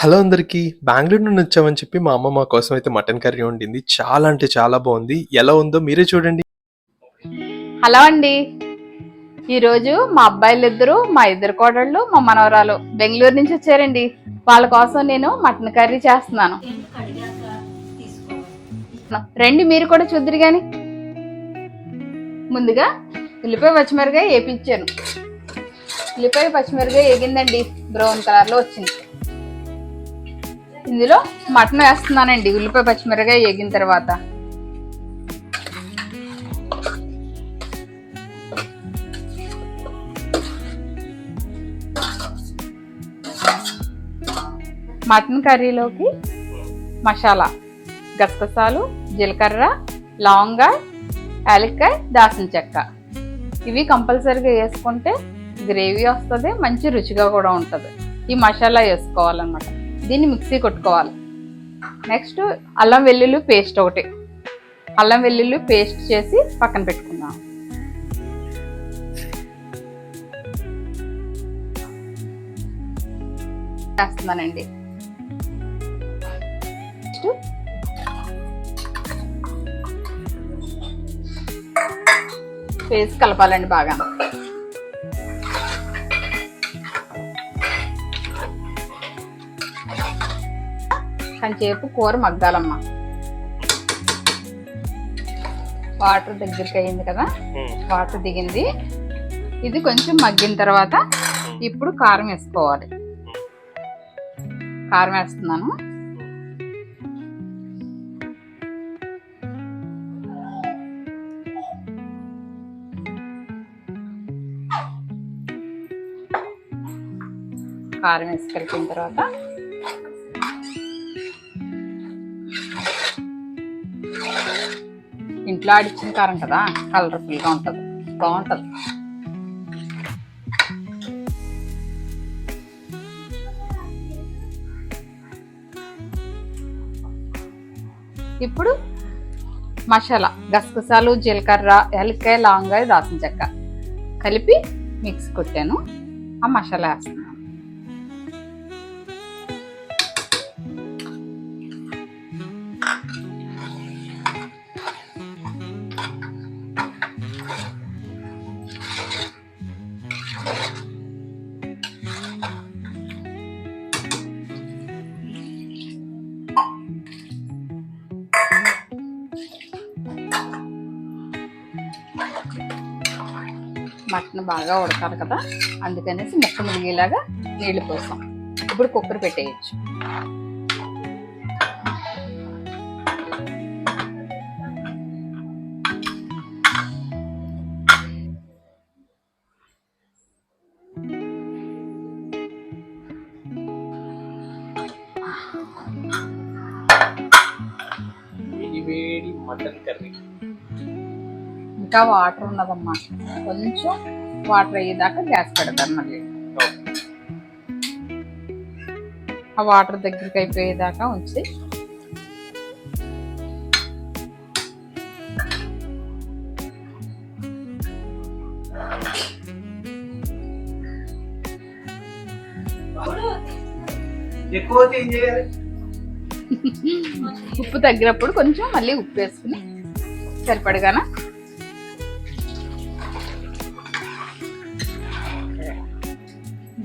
Hello అందరికీ. బెంగుళూరు నుండి వచ్చామని చెప్పి మా అమ్మ మా కోసం అయితే మటన్ కర్రీ వండింది. చాలా అంటే చాలా బాగుంది. ఎలా ఉందో మీరే చూడండి. హలో అండి. ఈరోజు మా అబ్బాయిలిద్దరూ, మా ఇద్దరు కోడళ్ళు, మా మనవరాలు బెంగళూరు నుంచి వచ్చారండి. వాళ్ళ కోసం నేను మటన్ కర్రీ చేస్తున్నాను. రండి మీరు కూడా చూద్దరు గాని. ముందుగా ఉల్లిపాయ పచ్చిమిరకాయ వేపించాను. ఉల్లిపాయ పచ్చిమిరకాయ వేగిందండి, బ్రౌన్ కలర్లో వచ్చింది. ఇందులో మటన్ వేస్తున్నానండి. ఉల్లిపాయ పచ్చిమిరకాయ వేగిన తర్వాత మటన్ కర్రీలోకి మసాలా గసగసాలు, జీలకర్ర, లవంగా, యాలక్కాయ, దాల్చిన చెక్క ఇవి కంపల్సరీగా వేసుకుంటే గ్రేవీ వస్తుంది, మంచి రుచిగా కూడా ఉంటుంది. ఈ మసాలా వేసుకోవాలన్నమాట. దీన్ని మిక్సీ కొట్టుకోవాలి. నెక్స్ట్ అల్లం వెల్లుల్లి పేస్ట్ ఒకటి, అల్లం వెల్లుల్లి పేస్ట్ చేసి పక్కన పెట్టుకుందాం. వేస్తున్నానండి. పేస్ట్ కలపాలండి బాగా. కొంచెంసేపు కూర మగ్గాలమ్మా. వాటర్ దగ్గరికి అయింది కదా, వాటర్ దిగింది. ఇది కొంచెం మగ్గిన తర్వాత ఇప్పుడు కారం వేసుకోవాలి. కారం వేస్తున్నాను. కారం వేసి కలిపిన తర్వాత ఇంట్లో ఆడిచ్చిన కారం కదా, కలర్ఫుల్గా ఉంటుంది, బాగుంటుంది. ఇప్పుడు మసాలా గసగసాలు, జీలకర్ర, యాలక్కాయ, లవంగాయ, దాల్చిన చెక్క కలిపి మిక్స్ కొట్టాను. ఆ మసాలా వేస్తున్నాను. మటన్ బాగా ఉడకాలి కదా, అందుకనేసి ముక్క మునిగేలాగా నీళ్లు పోసాం. ఇప్పుడు కుక్కర్ పెట్టేయచ్చు. వేడి మటన్ కర్రీ. ఇంకా వాటర్ ఉన్నదమ్మా, కొంచెం వాటర్ అయ్యేదాకా గ్యాస్ పెడతాను. మళ్ళీ ఆ వాటర్ దగ్గరికి అయిపోయేదాకా ఉంచి ఉప్పు తగ్గినప్పుడు కొంచెం మళ్ళీ ఉప్పు వేసుకుని సరిపడగానా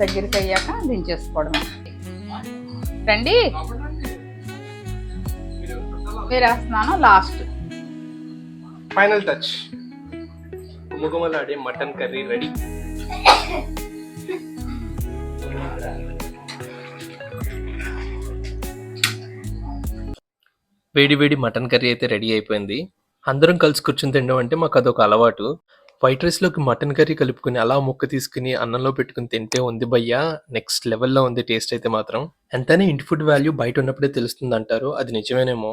దగ్గరికి అయ్యాక దించేసుకోవడమే. రండి, మీరు వేస్తున్నాను లాస్ట్ ఫైనల్ టచ్. గుమగుమలాడే మటన్ కర్రీ రెడీ. వేడి వేడి మటన్ కర్రీ అయితే రెడీ అయిపోయింది. అందరం కలిసి కూర్చుని తినడం అంటే మాకు అదొక అలవాటు. వైట్ రైస్లోకి మటన్ కర్రీ కలుపుకుని అలా ముక్క తీసుకుని అన్నంలో పెట్టుకుని తింటే ఉంది భయ్యా, నెక్స్ట్ లెవెల్లో ఉంది టేస్ట్ అయితే మాత్రం. ఎంతైనా ఇంటి ఫుడ్ వాల్యూ బయట ఉన్నప్పుడే తెలుస్తుంది అంటారు, అది నిజమేనేమో.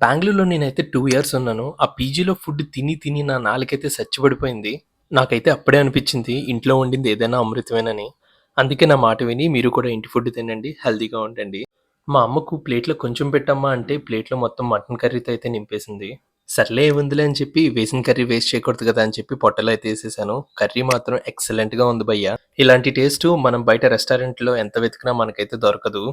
బెంగళూరులో నేనైతే 2 years ఉన్నాను. ఆ పీజీలో ఫుడ్ తిని తిని నా నాలుకైతే చచ్చిపడిపోయింది. నాకైతే అప్పుడే అనిపించింది ఇంట్లో వండింది ఏదైనా అమృతమేనని. అందుకే నా మాట విని మీరు కూడా ఇంటి ఫుడ్ తినండి, హెల్తీగా ఉండండి. మా అమ్మకు ప్లేట్లో కొంచెం పెట్టమ్మా అంటే ప్లేట్లో మొత్తం మటన్ కర్రీతో అయితే నింపేసింది. సర్లే ఏముందిలే అని చెప్పి వేసిన కర్రీ వేస్ట్ చేయకూడదు కదా అని చెప్పి పొట్టలో అయితే వేసేసాను. కర్రీ మాత్రం ఎక్సలెంట్గా ఉంది భయ్య. ఇలాంటి టేస్ట్ మనం బయట రెస్టారెంట్లో ఎంత వెతికినా మనకైతే దొరకదు.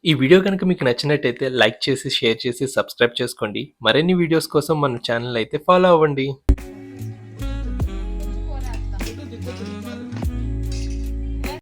ఈ వీడియో కనుక మీకు నచ్చినట్టయితే లైక్ చేసి, షేర్ చేసి, సబ్స్క్రైబ్ చేసుకోండి. మరిన్ని వీడియోస్ కోసం మన ఛానల్ అయితే ఫాలో అవ్వండి.